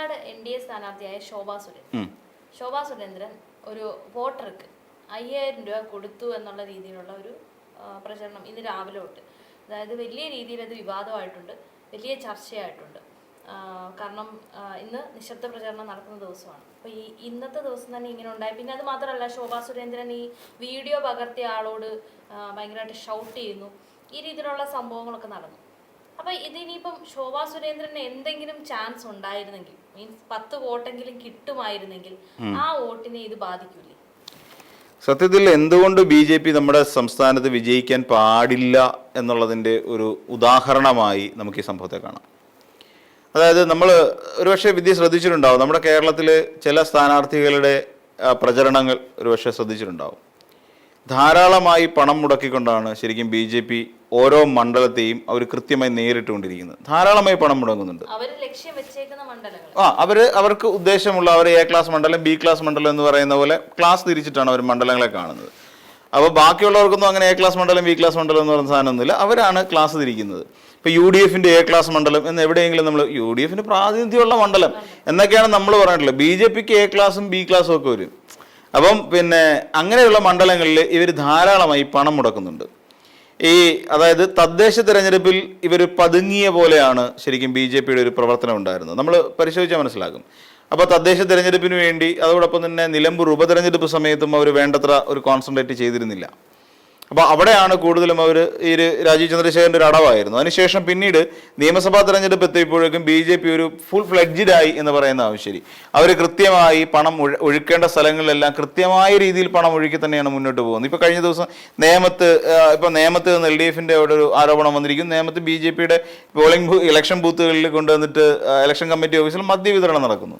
Tamil Nadu NDA സ്ഥാനാർത്ഥിയായ Shobha Surendran ഒരു വോട്ടർക്ക് 5000 രൂപ കൊടുത്തു എന്നുള്ള രീതിയിലുള്ള ഒരു പ്രചരണം ഇന്ന് രാവിലെ തൊട്ട്, അതായത് വലിയ രീതിയിൽ അത് വിവാദമായിട്ടുണ്ട്, വലിയ ചർച്ചയായിട്ടുണ്ട്. കാരണം ഇന്ന് നിശബ്ദ പ്രചരണം നടക്കുന്ന ദിവസമാണ്. അപ്പോൾ ഈ ഇന്നത്തെ ദിവസം തന്നെ ഇങ്ങനെ ഉണ്ടായി. പിന്നെ അത് മാത്രമല്ല, ശോഭാ സുരേന്ദ്രൻ ഈ വീഡിയോ പകർത്തിയ ആളോട് ഭയങ്കരമായിട്ട് ഷൗട്ട് ചെയ്യുന്നു. ഈ രീതിയിലുള്ള സംഭവങ്ങളൊക്കെ നടന്നു. അപ്പോൾ ഇതിനിപ്പം ശോഭാ സുരേന്ദ്രന് എന്തെങ്കിലും ചാൻസ് ഉണ്ടായിരുന്നെങ്കിൽ, മീൻസ് 10 വോട്ടെങ്കിലും കിട്ടുമായിരുന്നെങ്കിൽ ആ വോട്ടിനെ ഇത് ബാധിക്കൂലേ? സത്യത്തിൽ എന്തുകൊണ്ട് BJP നമ്മുടെ സംസ്ഥാനത്ത് വിജയിക്കാൻ പാടില്ല എന്നുള്ളതിൻ്റെ ഒരു ഉദാഹരണമായി നമുക്ക് ഈ സംഭവത്തെ കാണാം. അതായത് നമ്മൾ ഒരുപക്ഷെ വിദ്യ ശ്രദ്ധിച്ചിട്ടുണ്ടാവും, നമ്മുടെ കേരളത്തിൽ ചില സ്ഥാനാർത്ഥികളുടെ പ്രചരണങ്ങൾ ഒരുപക്ഷെ ശ്രദ്ധിച്ചിട്ടുണ്ടാവും. ധാരാളമായി പണം മുടക്കിക്കൊണ്ടാണ് ശരിക്കും BJP ഓരോ മണ്ഡലത്തെയും അവർ കൃത്യമായി നേരിട്ടുകൊണ്ടിരിക്കുന്നത്. ധാരാളമായി പണം മുടങ്ങുന്നുണ്ട്. അവർക്ക് ഉദ്ദേശമുള്ള അവർ A ക്ലാസ് മണ്ഡലം, B ക്ലാസ് മണ്ഡലം എന്ന് പറയുന്ന പോലെ ക്ലാസ് തിരിച്ചിട്ടാണ് അവർ മണ്ഡലങ്ങളെ കാണുന്നത്. അപ്പോൾ ബാക്കിയുള്ളവർക്കൊന്നും അങ്ങനെ A ക്ലാസ് മണ്ഡലം, B ക്ലാസ് മണ്ഡലം എന്ന് പറയുന്ന സാധനമൊന്നുമില്ല. അവരാണ് ക്ലാസ് തിരിക്കുന്നത്. ഇപ്പോൾ UDFന്റെ A ക്ലാസ് മണ്ഡലം എന്ന് എവിടെയെങ്കിലും നമ്മൾ UDFന്റെ പ്രാതിനിധ്യമുള്ള മണ്ഡലം എന്നൊക്കെയാണ് നമ്മൾ പറഞ്ഞിട്ടുള്ളത്. BJPക്ക് A ക്ലാസും B ക്ലാസും ഒക്കെ വരും. അപ്പം പിന്നെ അങ്ങനെയുള്ള മണ്ഡലങ്ങളിൽ ഇവർ ധാരാളമായി പണം മുടക്കുന്നുണ്ട്. അതായത് തദ്ദേശ തെരഞ്ഞെടുപ്പിൽ ഇവർ പതുങ്ങിയ പോലെയാണ് ശരിക്കും BJPയുടെ ഒരു പ്രവർത്തനം ഉണ്ടായിരുന്നത്. നമ്മൾ പരിശോധിച്ചാൽ മനസ്സിലാകും. അപ്പോൾ തദ്ദേശ തെരഞ്ഞെടുപ്പിന് വേണ്ടി അതോടൊപ്പം തന്നെ നിലമ്പൂർ ഉപതെരഞ്ഞെടുപ്പ് സമയത്തും അവർ വേണ്ടത്ര ഒരു കോൺസെൻട്രേറ്റ് ചെയ്തിരുന്നില്ല. അപ്പോൾ അവിടെയാണ് കൂടുതലും അവർ രാജീവ് ചന്ദ്രശേഖരൻ്റെ ഒരു അടവായിരുന്നു. അതിനുശേഷം പിന്നീട് നിയമസഭാ തെരഞ്ഞെടുപ്പ് എത്തിയപ്പോഴേക്കും BJP ഒരു ഫുൾ ഫ്ലെഡ്ജഡായി എന്ന് പറയുന്ന ശരി, അവർ കൃത്യമായി പണം ഒഴുക്കേണ്ട സ്ഥലങ്ങളിലെല്ലാം കൃത്യമായ രീതിയിൽ പണം ഒഴുക്കി തന്നെയാണ് മുന്നോട്ട് പോകുന്നത്. ഇപ്പോൾ കഴിഞ്ഞ ദിവസം നേമത്ത് നിന്ന് LDFന്റെ അവിടെ ഒരു ആരോപണം വന്നിരിക്കുന്നു. നേമത്ത് BJPയുടെ ഇലക്ഷൻ ബൂത്തുകളിൽ കൊണ്ടുവന്നിട്ട് ഇലക്ഷൻ കമ്മിറ്റി ഓഫീസിൽ മദ്യവിതരണം നടക്കുന്നു.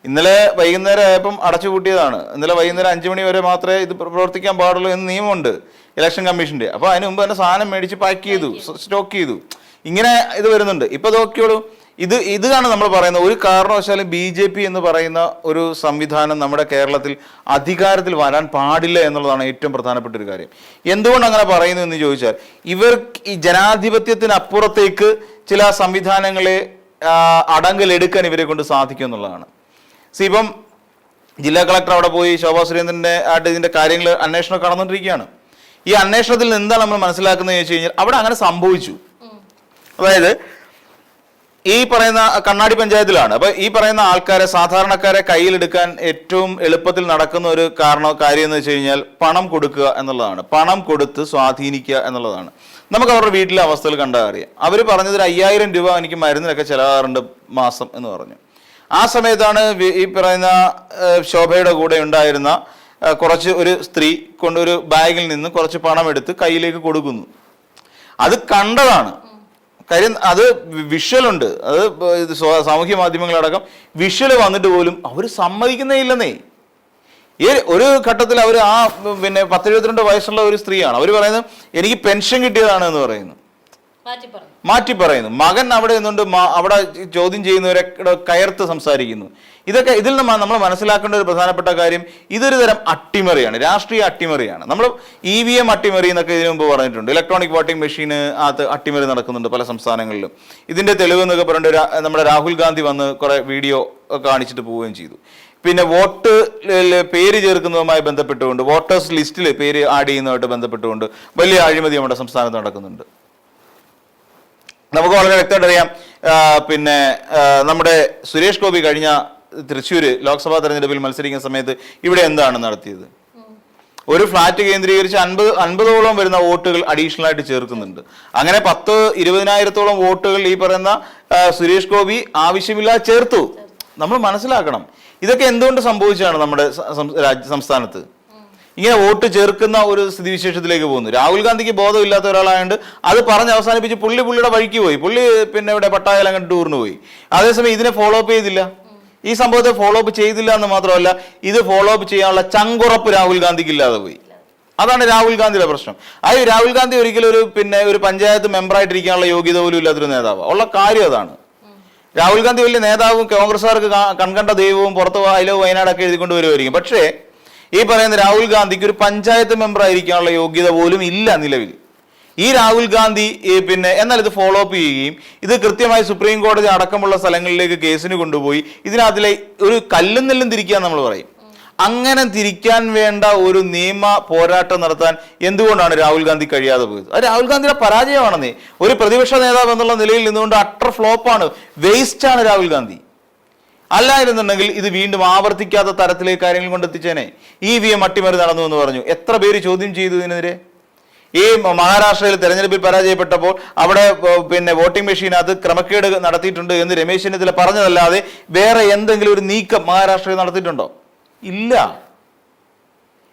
ഇന്നലെ വൈകുന്നേരം ആയപ്പം അടച്ചുപൂട്ടിയതാണ്. ഇന്നലെ വൈകുന്നേരം 5 മണി വരെ മാത്രമേ ഇത് പ്രവർത്തിക്കാൻ പാടുള്ളൂ എന്ന് നിയമമുണ്ട് ഇലക്ഷൻ കമ്മീഷന്റെ. അപ്പോൾ അതിന് മുമ്പ് തന്നെ സാധനം മേടിച്ച് പാക്ക് ചെയ്തു, സ്റ്റോക്ക് ചെയ്തു. ഇങ്ങനെ ഇത് വരുന്നുണ്ട്. ഇപ്പൊ നോക്കിയോളൂ, ഇതാണ് നമ്മൾ പറയുന്നത്. ഒരു കാരണവശാലും BJP എന്ന് പറയുന്ന ഒരു സംവിധാനം നമ്മുടെ കേരളത്തിൽ അധികാരത്തിൽ വരാൻ പാടില്ല എന്നുള്ളതാണ് ഏറ്റവും പ്രധാനപ്പെട്ട ഒരു കാര്യം. എന്തുകൊണ്ട് അങ്ങനെ പറയുന്നു എന്ന് ചോദിച്ചാൽ, ഈ ജനാധിപത്യത്തിനപ്പുറത്തേക്ക് ചില സംവിധാനങ്ങളെ അടങ്കലെടുക്കാൻ ഇവരെ കൊണ്ട് സാധിക്കും എന്നുള്ളതാണ്. ഇപ്പം ജില്ലാ കളക്ടർ അവിടെ പോയി ശോഭാ സുരേന്ദ്രന്റെ ആയിട്ട് ഇതിന്റെ കാര്യങ്ങൾ അന്വേഷണം കടന്നുകൊണ്ടിരിക്കുകയാണ്. ഈ അന്വേഷണത്തിൽ എന്താണ് നമ്മൾ മനസ്സിലാക്കുന്നത് ചോദിച്ചു കഴിഞ്ഞാൽ, അവിടെ അങ്ങനെ സംഭവിച്ചു. അതായത് ഈ പറയുന്ന കണ്ണാടി പഞ്ചായത്തിലാണ്. അപ്പൊ ഈ പറയുന്ന ആൾക്കാരെ, സാധാരണക്കാരെ കയ്യിലെടുക്കാൻ ഏറ്റവും എളുപ്പത്തിൽ നടക്കുന്ന ഒരു കാര്യം എന്ന് വെച്ച് കഴിഞ്ഞാൽ പണം കൊടുക്കുക എന്നുള്ളതാണ്. പണം കൊടുത്ത് സ്വാധീനിക്കുക എന്നുള്ളതാണ്. നമുക്ക് അവരുടെ വീട്ടിലെ അവസ്ഥകൾ കണ്ടാൽ അറിയാം. അവർ പറഞ്ഞത് 5000 രൂപ എനിക്ക് മരുന്നിനൊക്കെ ചെലവാറുണ്ട് മാസം എന്ന് പറഞ്ഞു. ആ സമയത്താണ് ഈ പറയുന്ന ശോഭയുടെ കൂടെ ഉണ്ടായിരുന്ന ഒരു സ്ത്രീ കൊണ്ടൊരു ബാഗിൽ നിന്ന് കുറച്ച് പണം എടുത്ത് കയ്യിലേക്ക് കൊടുക്കുന്നു. അത് കണ്ടതാണ് കാര്യം. അത് വിഷ്വലുണ്ട്. അത് സാമൂഹ്യ മാധ്യമങ്ങളടക്കം വിഷ്വൽ വന്നിട്ട് പോലും അവർ സമ്മതിക്കുന്നേ ഇല്ലെന്നേ. ഒരു ഘട്ടത്തിൽ അവർ 10-72 വയസ്സുള്ള ഒരു സ്ത്രീയാണ്. അവർ പറയുന്നത് എനിക്ക് പെൻഷൻ കിട്ടിയതാണ് എന്ന് പറയുന്നു, മാറ്റി പറയുന്നു. മകൻ അവിടെ നിന്നുകൊണ്ട് അവിടെ ചോദ്യം ചെയ്യുന്നവരെ കയർത്ത് സംസാരിക്കുന്നു. ഇതിൽ നിന്ന് നമ്മൾ മനസ്സിലാക്കേണ്ട ഒരു പ്രധാനപ്പെട്ട കാര്യം, ഇതൊരു തരം അട്ടിമറിയാണ്, രാഷ്ട്രീയ അട്ടിമറിയാണ്. നമ്മൾ EVM അട്ടിമറി എന്നൊക്കെ ഇതിനു മുമ്പ് പറഞ്ഞിട്ടുണ്ട്. ഇലക്ട്രോണിക് വോട്ടിംഗ് മെഷീന് അട്ടിമറി നടക്കുന്നുണ്ട് പല സംസ്ഥാനങ്ങളിലും. ഇതിന്റെ തെളിവ് എന്നൊക്കെ പറഞ്ഞിട്ട് നമ്മുടെ രാഹുൽ ഗാന്ധി വന്ന് കുറെ വീഡിയോ കാണിച്ചിട്ട് പോവുകയും ചെയ്തു. പിന്നെ വോട്ട് പേര് ചേർക്കുന്നതുമായി ബന്ധപ്പെട്ടുകൊണ്ട്, വോട്ടേഴ്സ് ലിസ്റ്റിൽ പേര് ആഡ് ചെയ്യുന്നതുമായിട്ട് ബന്ധപ്പെട്ടുകൊണ്ട് വലിയ അഴിമതി നമ്മുടെ സംസ്ഥാനത്ത് നടക്കുന്നുണ്ട്. നമുക്ക് വളരെ വ്യക്തമായിട്ട് അറിയാം. നമ്മുടെ സുരേഷ് ഗോപി കഴിഞ്ഞ തൃശ്ശൂര് ലോക്സഭാ തെരഞ്ഞെടുപ്പിൽ മത്സരിക്കുന്ന സമയത്ത് ഇവിടെ എന്താണ് നടത്തിയത്? ഒരു ഫ്ലാറ്റ് കേന്ദ്രീകരിച്ച് 50ഓളം വരുന്ന വോട്ടുകൾ അഡീഷണൽ ആയിട്ട് ചേർക്കുന്നുണ്ട്. അങ്ങനെ 10-20,000-ഓളം വോട്ടുകൾ ഈ പറയുന്ന സുരേഷ് ഗോപി ആവശ്യമില്ലാതെ ചേർത്തു. നമ്മൾ മനസ്സിലാക്കണം, ഇതൊക്കെ എന്തുകൊണ്ട് സംഭവിച്ചാണ് നമ്മുടെ സംസ്ഥാനത്ത് ഇങ്ങനെ വോട്ട് ചേർക്കുന്ന ഒരു സ്ഥിതിവിശേഷത്തിലേക്ക് പോകുന്നു. രാഹുൽ ഗാന്ധിക്ക് ബോധമില്ലാത്ത ഒരാളായതുകൊണ്ട് അത് പറഞ്ഞ് അവസാനിപ്പിച്ച് പുള്ളിയുടെ വഴിക്ക് പോയി. പിന്നെ ഇവിടെ പട്ടായാലും അങ്ങോട്ട് ടൂറിന് പോയി. അതേസമയം ഇതിനെ ഫോളോ അപ്പ് ചെയ്തില്ല. ഈ സംഭവത്തെ ഫോളോ അപ്പ് ചെയ്തില്ല എന്ന് മാത്രമല്ല, ഇത് ഫോളോ അപ്പ് ചെയ്യാനുള്ള ചങ്കുറപ്പ് രാഹുൽ ഗാന്ധിക്ക് ഇല്ലാതെ പോയി. അതാണ് രാഹുൽ ഗാന്ധിയുടെ പ്രശ്നം. രാഹുൽ ഗാന്ധി ഒരിക്കലും ഒരു പഞ്ചായത്ത് മെമ്പറായിട്ടിരിക്കാനുള്ള യോഗ്യത പോലും ഇല്ലാത്തൊരു നേതാവാണ്. ഉള്ള കാര്യം അതാണ്. രാഹുൽ ഗാന്ധി വലിയ നേതാവും കോൺഗ്രസ്സുകാർക്ക് കൺകണ്ട ദൈവവും പുറത്ത് വയനാടൊക്കെ എഴുതിക്കൊണ്ട് വരുമായിരിക്കും. പക്ഷേ ഈ പറയുന്ന രാഹുൽ ഗാന്ധിക്ക് ഒരു പഞ്ചായത്ത് മെമ്പർ ആയിരിക്കാനുള്ള യോഗ്യത പോലും ഇല്ല നിലവിൽ. ഈ രാഹുൽ ഗാന്ധി പിന്നെ എന്നാൽ ഇത് ഫോളോ അപ്പ് ചെയ്യുകയും ഇത് കൃത്യമായി സുപ്രീം കോടതി അടക്കമുള്ള സ്ഥലങ്ങളിലേക്ക് കേസിന് കൊണ്ടുപോയി ഇതിനകത്തിലെ ഒരു കല്ലും നെല്ലും തിരിക്കുക നമ്മൾ പറയും. അങ്ങനെ തിരിക്കാൻ വേണ്ട ഒരു നിയമ പോരാട്ടം നടത്താൻ എന്തുകൊണ്ടാണ് രാഹുൽ ഗാന്ധി കഴിയാതെ പോയത്? അത് രാഹുൽ ഗാന്ധിയുടെ പരാജയമാണെന്നേ. ഒരു പ്രതിപക്ഷ നേതാവ് എന്നുള്ള നിലയിൽ നിന്നുകൊണ്ട് അട്ടർ ഫ്ലോപ്പാണ്, വേസ്റ്റ് ആണ് രാഹുൽ ഗാന്ധി. അല്ലായിരുന്നുണ്ടെങ്കിൽ ഇത് വീണ്ടും ആവർത്തിക്കാത്ത തരത്തിലേക്ക് കാര്യങ്ങൾ കൊണ്ടെത്തിച്ചേനെ. EVM അട്ടിമറി നടന്നു എന്ന് പറഞ്ഞു, എത്ര പേര് ചോദ്യം ചെയ്തു ഇതിനെതിരെ? ഈ മഹാരാഷ്ട്രയിൽ തെരഞ്ഞെടുപ്പിൽ പരാജയപ്പെട്ടപ്പോൾ അവിടെ പിന്നെ വോട്ടിംഗ് മെഷീനകത്ത് ക്രമക്കേട് നടത്തിയിട്ടുണ്ട് എന്ന് രമേശ് ചെന്നിത്തല പറഞ്ഞതല്ലാതെ വേറെ എന്തെങ്കിലും ഒരു നീക്കം മഹാരാഷ്ട്രയിൽ നടത്തിയിട്ടുണ്ടോ? ഇല്ല.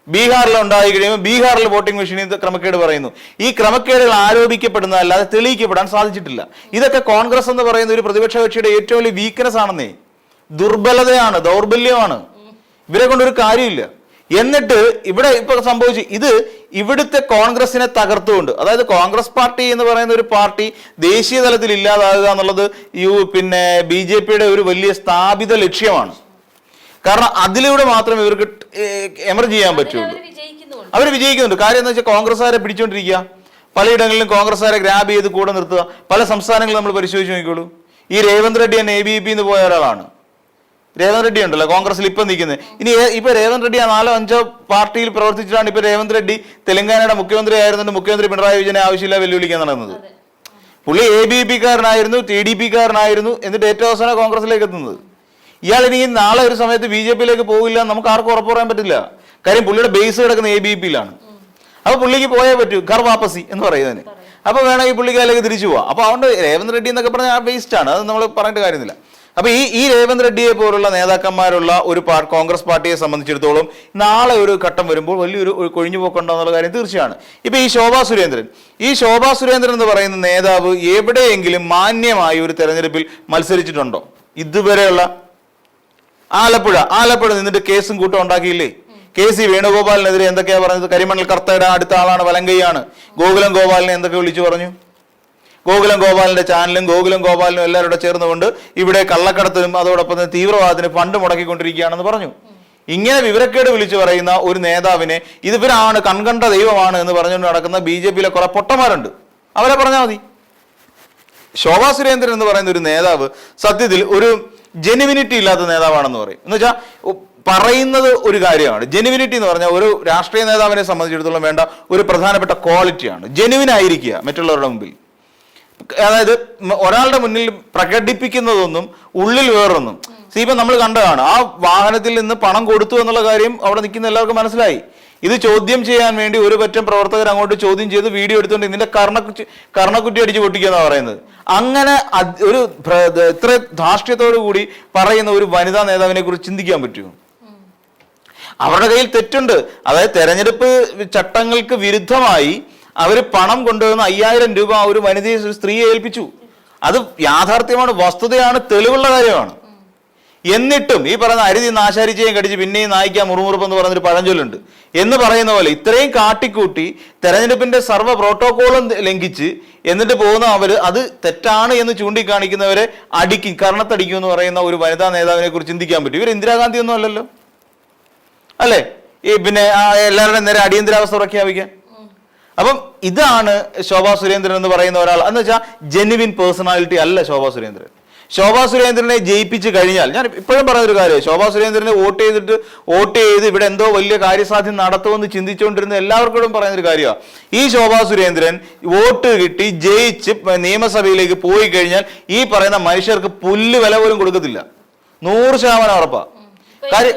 ബീഹാറിൽ ഉണ്ടായി കഴിയുമ്പോൾ ബീഹാറിൽ വോട്ടിംഗ് മെഷീനിൽ ക്രമക്കേട് പറയുന്നു. ഈ ക്രമക്കേടുകൾ ആരോപിക്കപ്പെടുന്നതല്ലാതെ തെളിയിക്കപ്പെടാൻ സാധിച്ചിട്ടില്ല. ഇതൊക്കെ കോൺഗ്രസ് എന്ന് പറയുന്ന ഒരു പ്രതിപക്ഷ കക്ഷിയുടെ ഏറ്റവും വലിയ വീക്ക്നെസ് ആണെന്നേ, ദുർബലതയാണ്, ദൗർബല്യമാണ്. ഇവരെ കൊണ്ടൊരു കാര്യമില്ല. എന്നിട്ട് ഇവിടെ ഇപ്പൊ സംഭവിച്ചു ഇത് ഇവിടുത്തെ കോൺഗ്രസിനെ തകർത്തുകൊണ്ട്, അതായത് കോൺഗ്രസ് പാർട്ടി എന്ന് പറയുന്ന ഒരു പാർട്ടി ദേശീയ തലത്തിൽ ഇല്ലാതാകുക എന്നുള്ളത് പിന്നെ BJPയുടെ ഒരു വലിയ സ്ഥാപിത ലക്ഷ്യമാണ്. കാരണം അതിലൂടെ മാത്രമേ ഇവർക്ക് എമർജ് ചെയ്യാൻ പറ്റുള്ളൂ. അവർ വിജയിക്കുന്നുണ്ട്. കാര്യം എന്ന് വെച്ചാൽ കോൺഗ്രസ്സുകാരെ പിടിച്ചോണ്ടിരിക്കുക, പലയിടങ്ങളിലും കോൺഗ്രസ്സുകാരെ ഗ്രാബ് ചെയ്ത് കൂടെ നിർത്തുക. പല സംസ്ഥാനങ്ങളും നമ്മൾ പരിശോധിച്ച് നോക്കിക്കോളൂ. ഈ രേവന്ത് റെഡ്ഡി തന്നെ ABP എന്ന് പോയ ഒരാളാണ്. രേവന്ത് റെഡ്ഡി ഉണ്ടല്ലോ കോൺഗ്രസിൽ ഇപ്പം നിൽക്കുന്നത്. ഇനി ഇപ്പൊ രേവന്ത് റെഡ്ഡി 4-5 പാർട്ടിയിൽ പ്രവർത്തിച്ചിട്ടാണ് ഇപ്പൊ രേവന്ത് റെഡ്ഡി തെലങ്കാനയുടെ മുഖ്യമന്ത്രി ആയിരുന്നുണ്ട് മുഖ്യമന്ത്രി പിണറായി വിജയനെ ആവശ്യമില്ല വെല്ലുവിളിക്കാൻ നടന്നത്. പുള്ളി ABP-കാരനായിരുന്നു, TDP-കാരനായിരുന്നു, എന്നിട്ട് ഏറ്റവും അവസാനം കോൺഗ്രസിലേക്ക് എത്തുന്നത്. ഇയാൾ ഇനി നാളെ ഒരു സമയത്ത് BJP-യിലേക്ക് പോകില്ല നമുക്ക് ആർക്കും ഉറപ്പ് പറയാൻ പറ്റില്ല. കാര്യം പുള്ളിയുടെ ബേസ് കിടക്കുന്ന ABP-യിലാണ്. അപ്പൊ പുള്ളിക്ക് പോയേ പറ്റൂ, ഘർ വാപ്പസി എന്ന് പറയുന്നതിന്. അപ്പൊ വേണമെങ്കിൽ പുള്ളിക്ക് അതിലേക്ക് തിരിച്ചു പോവാം. അപ്പൊ അതുകൊണ്ട് രേവന്ത് റെഡ്ഡി എന്നൊക്കെ പറഞ്ഞാൽ ആ വേസ്റ്റ് ആണ്, അത് നമ്മൾ പറഞ്ഞിട്ട് കാര്യമില്ല. അപ്പൊ ഈ രേവന്ത് റെഡ്ഡിയെ പോലുള്ള നേതാക്കന്മാരുള്ള ഒരു കോൺഗ്രസ് പാർട്ടിയെ സംബന്ധിച്ചിടത്തോളം നാളെ ഒരു ഘട്ടം വരുമ്പോൾ വലിയൊരു കൊഴിഞ്ഞുപോക്കുണ്ടോ എന്നുള്ള കാര്യം തീർച്ചയാണ്. ഇപ്പൊ ഈ ശോഭാ സുരേന്ദ്രൻ എന്ന് പറയുന്ന നേതാവ് എവിടെയെങ്കിലും മാന്യമായി ഒരു തെരഞ്ഞെടുപ്പിൽ മത്സരിച്ചിട്ടുണ്ടോ? ഇതുവരെയുള്ള ആലപ്പുഴ നിന്നിട്ട് കേസും കൂട്ടം ഉണ്ടാക്കിയില്ലേ? KC വേണുഗോപാലിനെതിരെ എന്തൊക്കെയാ പറഞ്ഞത്? കരിമണൽ കർത്തയുടെ അടുത്ത ആളാണ്, വലങ്കയാണ്. ഗോകുലം ഗോപാലിനെ എന്തൊക്കെ വിളിച്ചു പറഞ്ഞു? ഗോകുലം ഗോപാലിന്റെ ചാനലും ഗോകുലം ഗോപാലിനും എല്ലാവരും ചേർന്നുകൊണ്ട് ഇവിടെ കള്ളക്കടത്തിനും അതോടൊപ്പം തന്നെ തീവ്രവാദത്തിന് ഫണ്ട് മുടക്കിക്കൊണ്ടിരിക്കുകയാണെന്ന് പറഞ്ഞു. ഇങ്ങനെ വിവരക്കേട് വിളിച്ചു പറയുന്ന ഒരു നേതാവിനെ ഇതിവരാണ് കൺകണ്ട ദൈവമാണ് എന്ന് പറഞ്ഞുകൊണ്ട് നടക്കുന്ന BJP-യിലെ കുറെ പൊട്ടന്മാരുണ്ട്, അവരെ പറഞ്ഞാൽ മതി. ശോഭാ സുരേന്ദ്രൻ എന്ന് പറയുന്ന ഒരു നേതാവ് സത്യത്തിൽ ഒരു ജെനുവിനിറ്റി ഇല്ലാത്ത നേതാവാണെന്ന് പറയും. എന്ന് വെച്ചാൽ പറയുന്നത് ഒരു കാര്യമാണ്. ജെനുവിനിറ്റി എന്ന് പറഞ്ഞാൽ ഒരു രാഷ്ട്രീയ നേതാവിനെ സംബന്ധിച്ചിടത്തോളം വേണ്ട ഒരു പ്രധാനപ്പെട്ട ക്വാളിറ്റിയാണ് ജെനുവിൻ ആയിരിക്കുക മറ്റുള്ളവരുടെ മുമ്പിൽ. അതായത് ഒരാളുടെ മുന്നിൽ പ്രകടിപ്പിക്കുന്നതൊന്നും ഉള്ളിൽ വേറൊന്നും. ഇപ്പം നമ്മൾ കണ്ടതാണ്, ആ വാഹനത്തിൽ നിന്ന് പണം കൊടുത്തു എന്നുള്ള കാര്യം അവിടെ നിൽക്കുന്ന എല്ലാവർക്കും മനസ്സിലായി. ഇത് ചോദ്യം ചെയ്യാൻ വേണ്ടി ഒരു പറ്റം പ്രവർത്തകർ അങ്ങോട്ട് ചോദ്യം ചെയ്ത് വീഡിയോ എടുത്തുകൊണ്ട് ഇതിന്റെ കർണക്കുറ്റി അടിച്ച് പൊട്ടിക്കുക പറയുന്നത്. അങ്ങനെ ഒരു ഇത്ര ധാർഷ്ട്യത്തോടു കൂടി പറയുന്ന ഒരു വനിതാ നേതാവിനെ കുറിച്ച് ചിന്തിക്കാൻ പറ്റുമോ? അവരുടെ കയ്യിൽ തെറ്റുണ്ട്. അതായത് തെരഞ്ഞെടുപ്പ് ചട്ടങ്ങൾക്ക് വിരുദ്ധമായി അവർ പണം കൊണ്ടുവന്ന് 5000 രൂപ ഒരു വനിതയെ, ഒരു സ്ത്രീയെ ഏൽപ്പിച്ചു. അത് യാഥാർത്ഥ്യമാണ്, വസ്തുതയാണ്, തെളിവുള്ള കാര്യമാണ്. എന്നിട്ടും ഈ പറയുന്ന അരുതി നാശാരിച്ചയും കടിച്ച് പിന്നെയും നായിക്കാൻ മുറുമുറുപ്പ് എന്ന് പറഞ്ഞൊരു പഴഞ്ചൊല്ലുണ്ട്. എന്ന് പറയുന്ന പോലെ ഇത്രയും കാട്ടിക്കൂട്ടി തെരഞ്ഞെടുപ്പിന്റെ സർവ്വ പ്രോട്ടോകോളും ലംഘിച്ച് എന്നിട്ട് പോകുന്ന അവര് അത് തെറ്റാണ് എന്ന് ചൂണ്ടിക്കാണിക്കുന്നവരെ അടിക്കും, കർണത്തടിക്കും എന്ന് പറയുന്ന ഒരു വനിതാ നേതാവിനെ കുറിച്ച് ചിന്തിക്കാൻ പറ്റും. ഇവർ ഇന്ദിരാഗാന്ധി ഒന്നും അല്ലല്ലോ, അല്ലേ? ഈ പിന്നെ എല്ലാവരുടെയും നേരെ അടിയന്തരാവസ്ഥ പ്രഖ്യാപിക്കാൻ. അപ്പം ഇതാണ് ശോഭാ സുരേന്ദ്രൻ എന്ന് പറയുന്ന ഒരാൾ. എന്ന് വെച്ചാൽ ജെനുവിൻ പേഴ്സണാലിറ്റി അല്ല ശോഭാ സുരേന്ദ്രൻ. ശോഭാ സുരേന്ദ്രനെ ജയിപ്പിച്ചു കഴിഞ്ഞാൽ, ഞാൻ ഇപ്പോഴും പറഞ്ഞൊരു കാര്യം, ശോഭാ സുരേന്ദ്രനെ വോട്ട് ചെയ്ത് ഇവിടെ എന്തോ വലിയ കാര്യസാധ്യം നടത്തുമെന്ന് ചിന്തിച്ചുകൊണ്ടിരുന്ന എല്ലാവർക്കും പറയുന്നൊരു കാര്യമാണ്. ഈ ശോഭാ സുരേന്ദ്രൻ വോട്ട് കിട്ടി ജയിച്ച് നിയമസഭയിലേക്ക് പോയി കഴിഞ്ഞാൽ ഈ പറയുന്ന മനുഷ്യർക്ക് പുല്ല് വില പോലും കൊടുക്കത്തില്ല, 100% ഉറപ്പാ. കാര്യം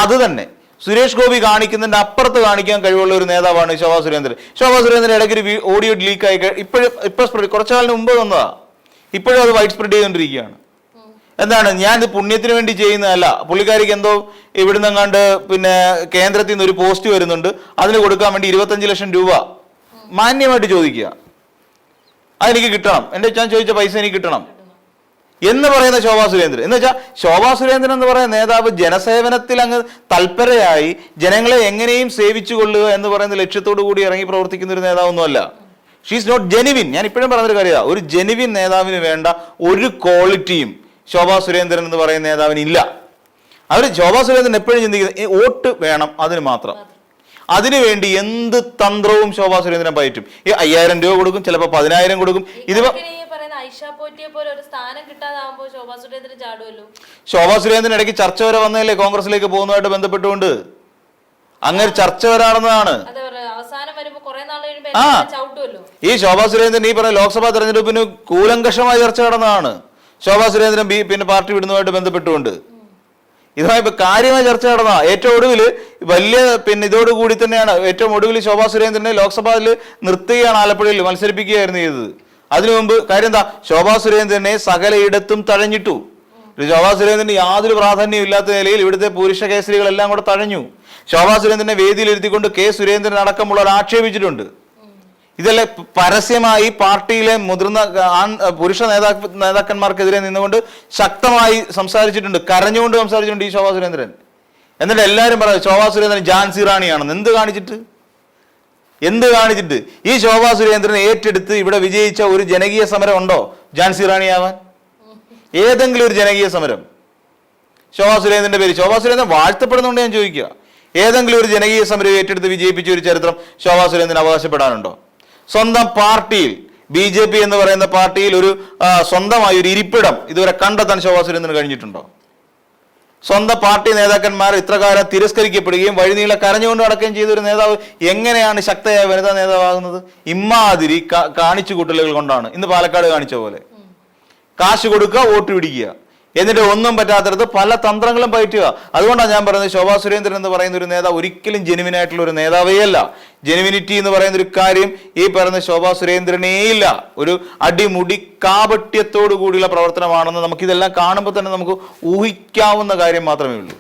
അത് തന്നെ സുരേഷ് ഗോപി കാണിക്കുന്നതിന്റെ അപ്പുറത്ത് കാണിക്കാൻ കഴിവുള്ള ഒരു നേതാവാണ് ശോഭാ സുരേന്ദ്രൻ. ശോഭാ സുരേന്ദ്രൻ ഇടയ്ക്ക് ഒരു ഓഡിയോ ലീക്കായി ഇപ്പൊ കുറച്ചു കാലത്തിന് മുമ്പ് വന്നതാ, ഇപ്പോഴും അത് വൈഡ് സ്പ്രെഡ് ചെയ്തുകൊണ്ടിരിക്കുകയാണ്. എന്താണ്, ഞാൻ ഇത് പുണ്യത്തിന് വേണ്ടി ചെയ്യുന്നതല്ല, പുള്ളിക്കാരിക്ക് എന്തോ ഇവിടുന്ന് എങ്ങാണ്ട് പിന്നെ കേന്ദ്രത്തിൽ നിന്ന് ഒരു പോസ്റ്റ് വരുന്നുണ്ട്, അതിന് കൊടുക്കാൻ വേണ്ടി 25 ലക്ഷം രൂപ മാന്യമായിട്ട് ചോദിക്കുക, അതെനിക്ക് കിട്ടണം, ഞാൻ ചോദിച്ച പൈസ എനിക്ക് കിട്ടണം എന്ന് പറയുന്ന ശോഭാ സുരേന്ദ്രൻ. എന്ന് വെച്ചാൽ ശോഭാ സുരേന്ദ്രൻ എന്ന് പറയുന്ന നേതാവ് ജനസേവനത്തിൽ അങ്ങ് തൽപരയായി ജനങ്ങളെ എങ്ങനെയും സേവിച്ചു കൊള്ളുക എന്ന് പറയുന്ന ലക്ഷ്യത്തോടു കൂടി ഇറങ്ങി പ്രവർത്തിക്കുന്ന ഒരു നേതാവൊന്നുമല്ല. She's not genuine. ഞാൻ ഇപ്പോഴും പറഞ്ഞൊരു കാര്യമാണ്, ഒരു ജെനുവിൻ നേതാവിന് വേണ്ട ഒരു ക്വാളിറ്റിയും ശോഭാ സുരേന്ദ്രൻ എന്ന് പറയുന്ന നേതാവിന് ഇല്ല. ശോഭാ സുരേന്ദ്രൻ എപ്പോഴും ചിന്തിക്കുന്നത് വോട്ട് വേണം, അതിന് മാത്രം. അതിനുവേണ്ടി എന്ത് തന്ത്രവും ശോഭാ സുരേന്ദ്രൻ പയറ്റും. ഈ 5000 രൂപ കൊടുക്കും, ചിലപ്പോൾ 10000 കൊടുക്കും. ഇതിപ്പോ ഐഷ പോറ്റിയെ പോലെ ഒരു സ്ഥാനം കിട്ടാതാവുമ്പോൾ ശോഭാ സുരേന്ദ്രൻ ചാടുമല്ലോ. ശോഭാ സുരേന്ദ്രൻ ഇടയ്ക്ക് ചർച്ച വരെ വന്നതല്ലേ കോൺഗ്രസിലേക്ക് പോകുന്നതായിട്ട് ബന്ധപ്പെട്ടുകൊണ്ട്? അങ്ങനെ ചർച്ച വരാണെന്നതാണ്. അവസാനം വരുമ്പോ കുറെ നാൾ കഴിയുമ്പോൾ ചവിട്ടുമല്ലോ. ഈ ശോഭാ സുരേന്ദ്രൻ ഈ പറഞ്ഞ ലോക്സഭാ തെരഞ്ഞെടുപ്പിന് കൂലങ്കഷമായ ചർച്ച നടന്നതാണ്. ശോഭാ സുരേന്ദ്രൻ പിന്നെ പാർട്ടി വിടുന്നതുമായിട്ട് ബന്ധപ്പെട്ടുകൊണ്ട് ഇതുമായി കാര്യമായ ചർച്ച നടന്ന ഏറ്റവും ഒടുവിൽ വലിയ ഇതോടുകൂടി തന്നെയാണ് ഏറ്റവും ഒടുവിൽ ശോഭാ സുരേന്ദ്രനെ ലോക്സഭയിൽ നിർത്തുകയാണ്, ആലപ്പുഴയിൽ മത്സരിപ്പിക്കുകയായിരുന്നു ചെയ്തത്. അതിനു മുമ്പ് കാര്യം എന്താ, ശോഭാ സുരേന്ദ്രനെ സകലയിടത്തും തഴഞ്ഞിട്ടു. ശോഭാ സുരേന്ദ്രന് യാതൊരു പ്രാധാന്യവും ഇല്ലാത്ത നിലയിൽ ഇവിടുത്തെ പുരുഷ കേസരികളെല്ലാം കൂടെ തഴഞ്ഞു. ശോഭാ സുരേന്ദ്രനെ വേദിയിലിരുത്തിക്കൊണ്ട് കെ സുരേന്ദ്രൻ അടക്കമുള്ളവർ ആക്ഷേപിച്ചിട്ടുണ്ട്. ഇതെല്ലാം പരസ്യമായി പാർട്ടിയിലെ മുതിർന്ന പുരുഷ നേതാക്കന്മാർക്കെതിരെ നിന്നുകൊണ്ട് ശക്തമായി സംസാരിച്ചിട്ടുണ്ട്, കരഞ്ഞുകൊണ്ട് സംസാരിച്ചിട്ടുണ്ട് ഈ ശോഭാ സുരേന്ദ്രൻ. എന്നിട്ട് എല്ലാവരും പറഞ്ഞു ശോഭാ സുരേന്ദ്രൻ ഝാൻസി റാണിയാണെന്ന്. എന്ത് കാണിച്ചിട്ട്? ഈ ശോഭാ സുരേന്ദ്രൻ ഏറ്റെടുത്ത് ഇവിടെ വിജയിച്ച ഒരു ജനകീയ സമരം ഉണ്ടോ ഝാൻസി റാണിയാവാൻ? ഏതെങ്കിലും ഒരു ജനകീയ സമരം ശോഭാ സുരേന്ദ്രന്റെ പേര്? ശോഭാ സുരേന്ദ്രൻ വാഴ്ത്തപ്പെടുന്നുണ്ട് ഞാൻ ചോദിക്കുക. ഏതെങ്കിലും ഒരു ജനകീയ സമരം ഏറ്റെടുത്ത് വിജയിപ്പിച്ച ഒരു ചരിത്രം ശോഭാ സുരേന്ദ്രൻ അവകാശപ്പെടാനുണ്ടോ? സ്വന്തം പാർട്ടിയിൽ BJP എന്ന് പറയുന്ന പാർട്ടിയിൽ ഒരു സ്വന്തമായി ഒരു ഇരിപ്പിടം ഇതുവരെ കണ്ടെത്താൻ ശോഭാ സുരേന്ദ്രന് കഴിഞ്ഞിട്ടുണ്ടോ? സ്വന്തം പാർട്ടി നേതാക്കന്മാർ ഇത്രകാലം തിരസ്കരിക്കപ്പെടുകയും വഴിനീളെ കരഞ്ഞുകൊണ്ട് നടക്കുകയും ചെയ്ത ഒരു നേതാവ് എങ്ങനെയാണ് ശക്തയായ വനിതാ നേതാവാകുന്നത്? ഇമ്മാതിരി കാണിച്ചു കൂട്ടലുകൾ കൊണ്ടാണ്. ഇന്ന് പാലക്കാട് കാണിച്ച പോലെ കാശ് കൊടുക്കുക, വോട്ട് പിടിക്കുക, എന്നിട്ട് ഒന്നും പറ്റാത്തടത്ത് പല തന്ത്രങ്ങളും പയറ്റുക. അതുകൊണ്ടാണ് ഞാൻ പറയുന്നത് ശോഭാ സുരേന്ദ്രൻ എന്ന് പറയുന്ന ഒരു നേതാവ് ഒരിക്കലും ജെനുവിനായിട്ടുള്ള ഒരു നേതാവേ അല്ല. ജെനുവിനിറ്റി എന്ന് പറയുന്ന ഒരു കാര്യം ഈ പറയുന്ന ശോഭാ സുരേന്ദ്രനേയില്ല. ഒരു അടിമുടി കാപട്യത്തോടു കൂടിയുള്ള പ്രവർത്തനമാണെന്ന് നമുക്കിതെല്ലാം കാണുമ്പോൾ തന്നെ നമുക്ക് ഊഹിക്കാവുന്ന കാര്യം മാത്രമേ ഉള്ളൂ.